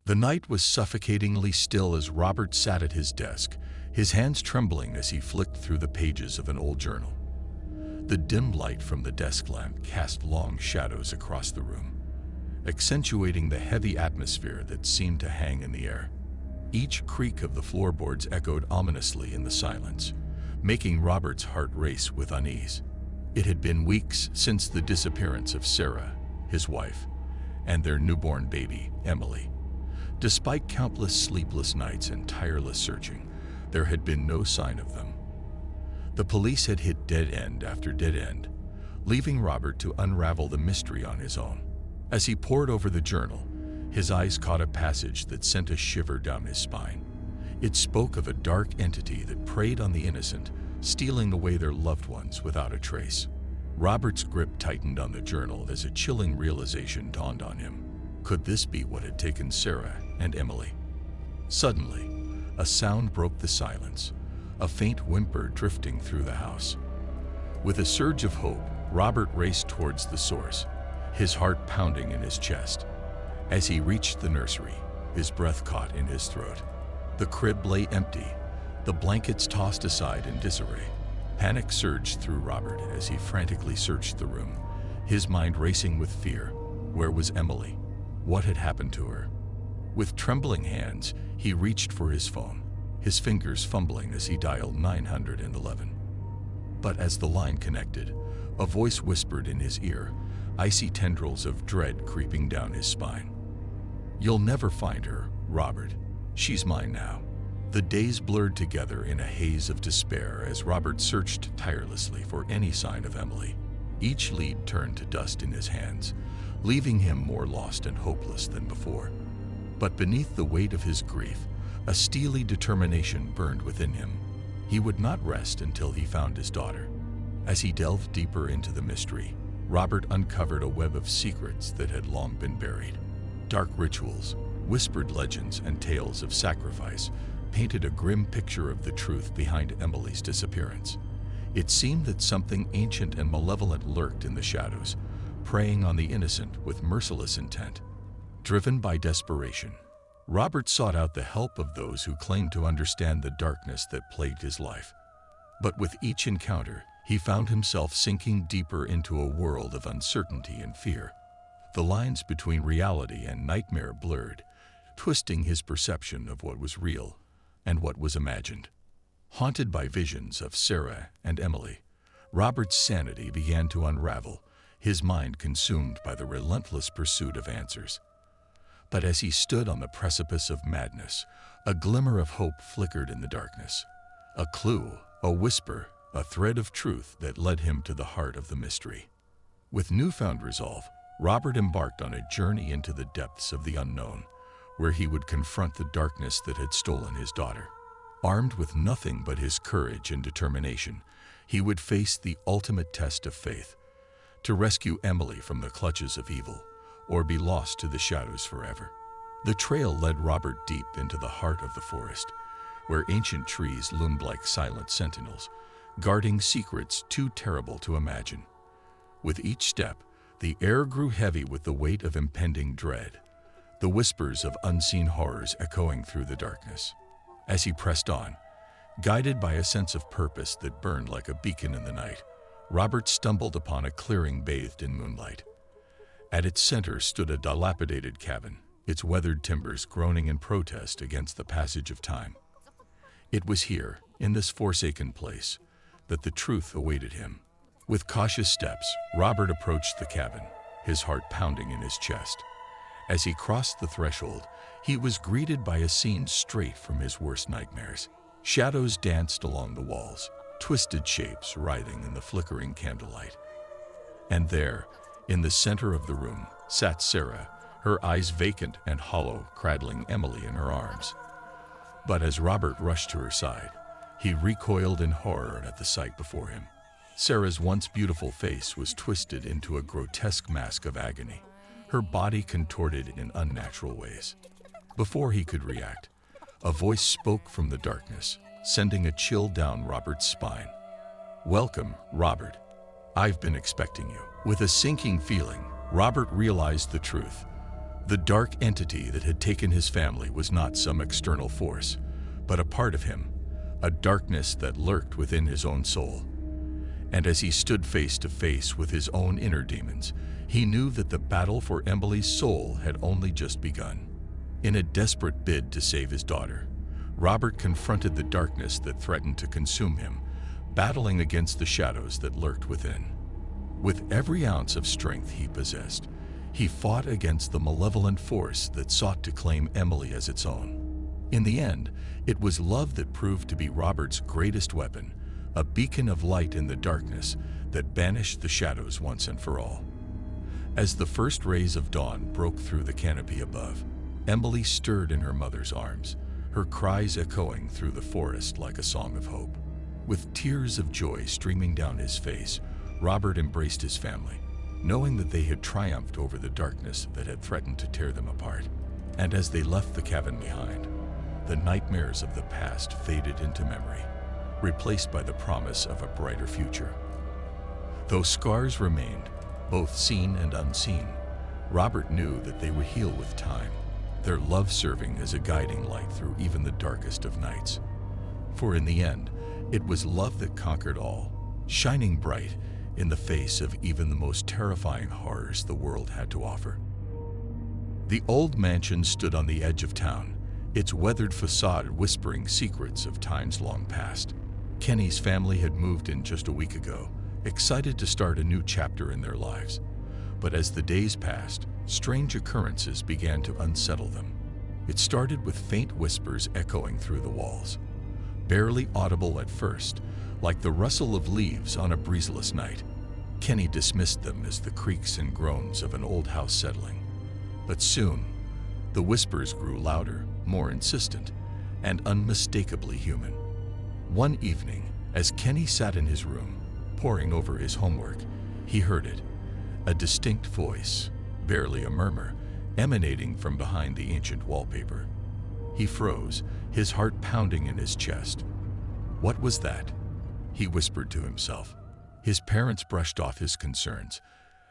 The night was suffocatingly still as Robert sat at his desk, his hands trembling as he flicked through the pages of an old journal. The dim light from the desk lamp cast long shadows across the room, accentuating the heavy atmosphere that seemed to hang in the air. Each creak of the floorboards echoed ominously in the silence, making Robert's heart race with unease. It had been weeks since the disappearance of Sarah, his wife, and their newborn baby, Emily. Despite countless sleepless nights and tireless searching, there had been no sign of them. The police had hit dead end after dead end, leaving Robert to unravel the mystery on his own. As he pored over the journal, his eyes caught a passage that sent a shiver down his spine. It spoke of a dark entity that preyed on the innocent, stealing away their loved ones without a trace. Robert's grip tightened on the journal as a chilling realization dawned on him. Could this be what had taken Sarah and Emily? Suddenly, a sound broke the silence, a faint whimper drifting through the house. With a surge of hope, Robert raced towards the source, his heart pounding in his chest. As he reached the nursery, his breath caught in his throat. The crib lay empty, the blankets tossed aside in disarray. Panic surged through Robert as he frantically searched the room, his mind racing with fear. Where was Emily? What had happened to her? With trembling hands, he reached for his phone, his fingers fumbling as he dialed 911. But as the line connected, a voice whispered in his ear, icy tendrils of dread creeping down his spine. "You'll never find her, Robert. She's mine now." The days blurred together in a haze of despair as Robert searched tirelessly for any sign of Emily. Each lead turned to dust in his hands, leaving him more lost and hopeless than before. But beneath the weight of his grief, a steely determination burned within him. He would not rest until he found his daughter. As he delved deeper into the mystery, Robert uncovered a web of secrets that had long been buried. Dark rituals, whispered legends, and tales of sacrifice painted a grim picture of the truth behind Emily's disappearance. It seemed that something ancient and malevolent lurked in the shadows, preying on the innocent with merciless intent. Driven by desperation, Robert sought out the help of those who claimed to understand the darkness that plagued his life. But with each encounter, he found himself sinking deeper into a world of uncertainty and fear. The lines between reality and nightmare blurred, twisting his perception of what was real and what was imagined. Haunted by visions of Sarah and Emily, Robert's sanity began to unravel, his mind consumed by the relentless pursuit of answers. But as he stood on the precipice of madness, a glimmer of hope flickered in the darkness. A clue, a whisper, a thread of truth that led him to the heart of the mystery. With newfound resolve, Robert embarked on a journey into the depths of the unknown, where he would confront the darkness that had stolen his daughter. Armed with nothing but his courage and determination, he would face the ultimate test of faith, to rescue Emily from the clutches of evil, or be lost to the shadows forever. The trail led Robert deep into the heart of the forest, where ancient trees loomed like silent sentinels, guarding secrets too terrible to imagine. With each step, the air grew heavy with the weight of impending dread, the whispers of unseen horrors echoing through the darkness. As he pressed on, guided by a sense of purpose that burned like a beacon in the night, Robert stumbled upon a clearing bathed in moonlight. At its center stood a dilapidated cabin, its weathered timbers groaning in protest against the passage of time. It was here, in this forsaken place, that the truth awaited him. With cautious steps, Robert approached the cabin, his heart pounding in his chest. As he crossed the threshold, he was greeted by a scene straight from his worst nightmares. Shadows danced along the walls, twisted shapes writhing in the flickering candlelight. And there, in the center of the room, sat Sarah, her eyes vacant and hollow, cradling Emily in her arms. But as Robert rushed to her side, he recoiled in horror at the sight before him. Sarah's once beautiful face was twisted into a grotesque mask of agony, her body contorted in unnatural ways. Before he could react, a voice spoke from the darkness, sending a chill down Robert's spine. "Welcome, Robert. I've been expecting you." With a sinking feeling, Robert realized the truth. The dark entity that had taken his family was not some external force, but a part of him, a darkness that lurked within his own soul. And as he stood face to face with his own inner demons, he knew that the battle for Emily's soul had only just begun. In a desperate bid to save his daughter, Robert confronted the darkness that threatened to consume him, battling against the shadows that lurked within. With every ounce of strength he possessed, he fought against the malevolent force that sought to claim Emily as its own. In the end, it was love that proved to be Robert's greatest weapon, a beacon of light in the darkness that banished the shadows once and for all. As the first rays of dawn broke through the canopy above, Emily stirred in her mother's arms, her cries echoing through the forest like a song of hope. With tears of joy streaming down his face, Robert embraced his family, knowing that they had triumphed over the darkness that had threatened to tear them apart. And as they left the cabin behind, the nightmares of the past faded into memory, replaced by the promise of a brighter future. Though scars remained, both seen and unseen, Robert knew that they would heal with time, their love serving as a guiding light through even the darkest of nights. For in the end, it was love that conquered all, shining bright in the face of even the most terrifying horrors the world had to offer. The old mansion stood on the edge of town, its weathered facade whispering secrets of times long past. Kenny's family had moved in just a week ago, excited to start a new chapter in their lives. But as the days passed, strange occurrences began to unsettle them. It started with faint whispers echoing through the walls, barely audible at first, like the rustle of leaves on a breezeless night. Kenny dismissed them as the creaks and groans of an old house settling. But soon, the whispers grew louder, more insistent, and unmistakably human. One evening, as Kenny sat in his room, poring over his homework, he heard it, a distinct voice, barely a murmur, emanating from behind the ancient wallpaper. He froze, his heart pounding in his chest. What was that? He whispered to himself. His parents brushed off his concerns,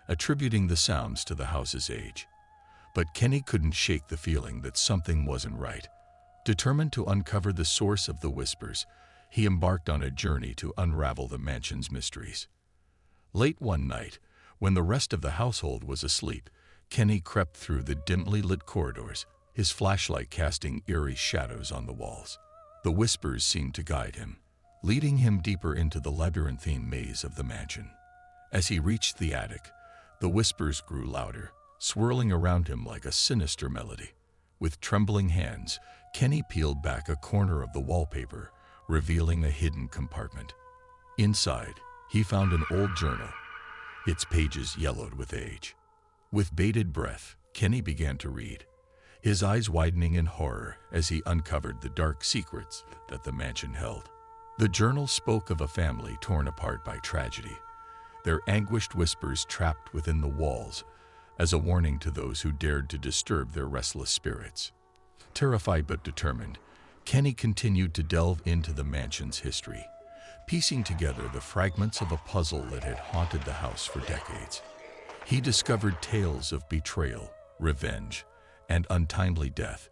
attributing the sounds to the house's age. But Kenny couldn't shake the feeling that something wasn't right. Determined to uncover the source of the whispers, he embarked on a journey to unravel the mansion's mysteries. Late one night, when the rest of the household was asleep, Kenny crept through the dimly lit corridors, his flashlight casting eerie shadows on the walls. The whispers seemed to guide him, leading him deeper into the labyrinthine maze of the mansion. As he reached the attic, the whispers grew louder, swirling around him like a sinister melody. With trembling hands, Kenny peeled back a corner of the wallpaper, revealing a hidden compartment. Inside, he found an old journal, its pages yellowed with age. With bated breath, Kenny began to read, his eyes widening in horror as he uncovered the dark secrets that the mansion held. The journal spoke of a family torn apart by tragedy, their anguished whispers trapped within the walls as a warning to those who dared to disturb their restless spirits. Terrified but determined, Kenny continued to delve into the mansion's history, piecing together the fragments of a puzzle that had haunted the house for decades. He discovered tales of betrayal, revenge, and untimely death,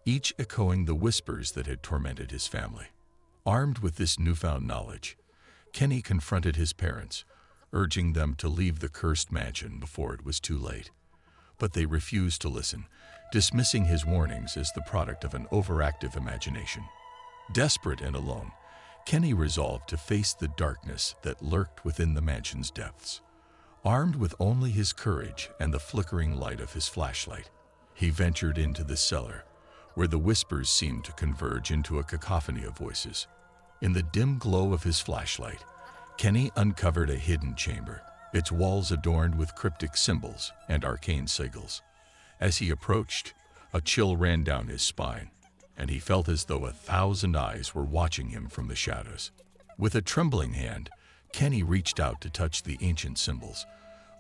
each echoing the whispers that had tormented his family. Armed with this newfound knowledge, Kenny confronted his parents, urging them to leave the cursed mansion before it was too late. But they refused to listen, dismissing his warnings as the product of an overactive imagination. Desperate and alone, Kenny resolved to face the darkness that lurked within the mansion's depths. Armed with only his courage and the flickering light of his flashlight, he ventured into the cellar, where the whispers seemed to converge into a cacophony of voices. In the dim glow of his flashlight, Kenny uncovered a hidden chamber, its walls adorned with cryptic symbols and arcane sigils. As he approached, a chill ran down his spine, and he felt as though 1,000 eyes were watching him from the shadows. With a trembling hand, Kenny reached out to touch the ancient symbols,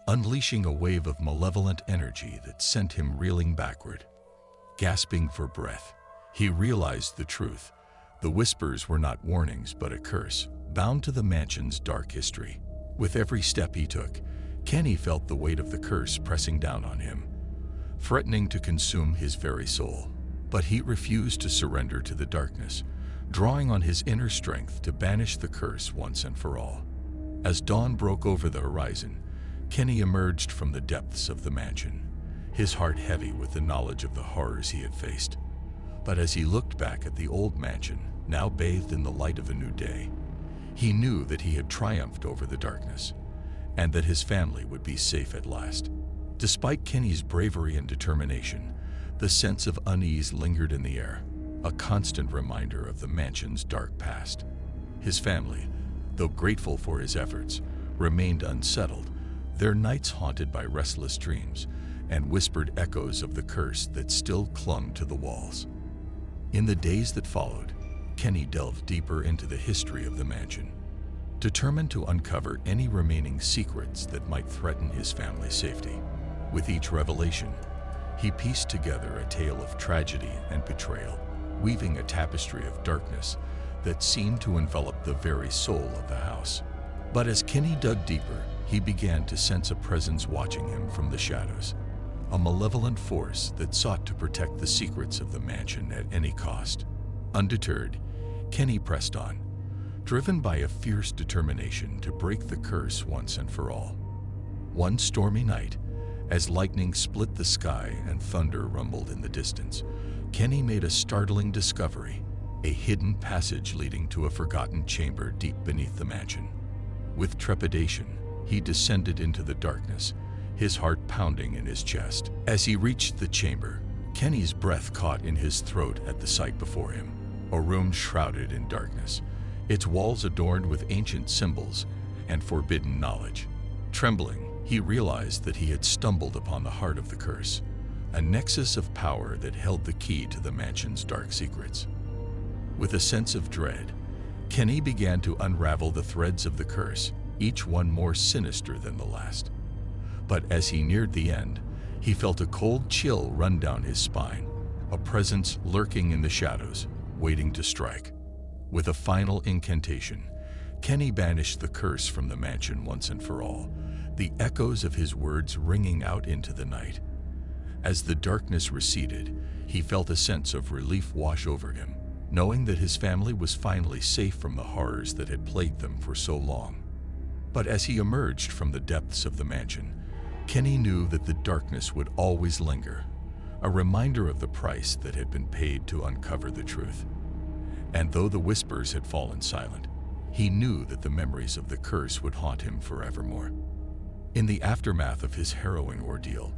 unleashing a wave of malevolent energy that sent him reeling backward. Gasping for breath, he realized the truth. The whispers were not warnings but a curse, bound to the mansion's dark history. With every step he took, Kenny felt the weight of the curse pressing down on him. threatening to consume his very soul. But he refused to surrender to the darkness, drawing on his inner strength to banish the curse once and for all. As dawn broke over the horizon, Kenny emerged from the depths of the mansion, his heart heavy with the knowledge of the horrors he had faced. But as he looked back at the old mansion, now bathed in the light of a new day, he knew that he had triumphed over the darkness, and that his family would be safe at last. Despite Kenny's bravery and determination, the sense of unease lingered in the air, a constant reminder of the mansion's dark past. His family, though grateful for his efforts, remained unsettled, their nights haunted by restless dreams and whispered echoes of the curse that still clung to the walls. In the days that followed, Kenny delved deeper into the history of the mansion, determined to uncover any remaining secrets that might threaten his family's safety. With each revelation, he pieced together a tale of tragedy and betrayal, weaving a tapestry of darkness that seemed to envelop the very soul of the house. But as Kenny dug deeper, he began to sense a presence watching him from the shadows, a malevolent force that sought to protect the secrets of the mansion at any cost. Undeterred, Kenny pressed on, driven by a fierce determination to break the curse once and for all. One stormy night, as lightning split the sky and thunder rumbled in the distance, Kenny made a startling discovery, a hidden passage leading to a forgotten chamber deep beneath the mansion. With trepidation, he descended into the darkness, his heart pounding in his chest. As he reached the chamber, Kenny's breath caught in his throat at the sight before him, a room shrouded in darkness, its walls adorned with ancient symbols and forbidden knowledge. Trembling, he realized that he had stumbled upon the heart of the curse, a nexus of power that held the key to the mansion's dark secrets. With a sense of dread, Kenny began to unravel the threads of the curse, each one more sinister than the last. But as he neared the end, he felt a cold chill run down his spine, a presence lurking in the shadows, waiting to strike. With a final incantation, Kenny banished the curse from the mansion once and for all, the echoes of his words ringing out into the night. As the darkness receded, he felt a sense of relief wash over him, knowing that his family was finally safe from the horrors that had plagued them for so long. But as he emerged from the depths of the mansion, Kenny knew that the darkness would always linger, a reminder of the price that had been paid to uncover the truth. And though the whispers had fallen silent, he knew that the memories of the curse would haunt him forevermore. In the aftermath of his harrowing ordeal,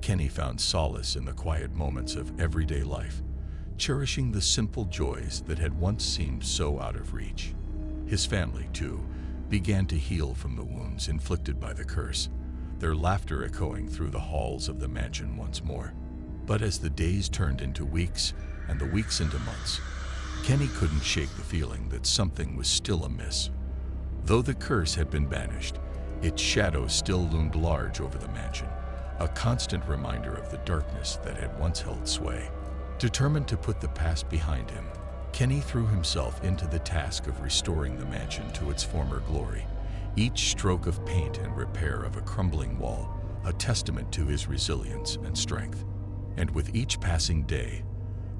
Kenny found solace in the quiet moments of everyday life, cherishing the simple joys that had once seemed so out of reach. His family, too, began to heal from the wounds inflicted by the curse, their laughter echoing through the halls of the mansion once more. But as the days turned into weeks and the weeks into months, Kenny couldn't shake the feeling that something was still amiss. Though the curse had been banished, its shadow still loomed large over the mansion, a constant reminder of the darkness that had once held sway. Determined to put the past behind him, Kenny threw himself into the task of restoring the mansion to its former glory, each stroke of paint and repair of a crumbling wall a testament to his resilience and strength. And with each passing day,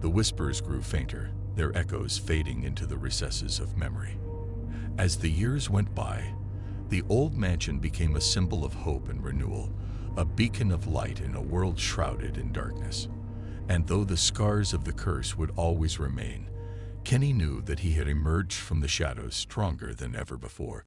the whispers grew fainter, their echoes fading into the recesses of memory. As the years went by, the old mansion became a symbol of hope and renewal, a beacon of light in a world shrouded in darkness. And though the scars of the curse would always remain, Kenny knew that he had emerged from the shadows stronger than ever before.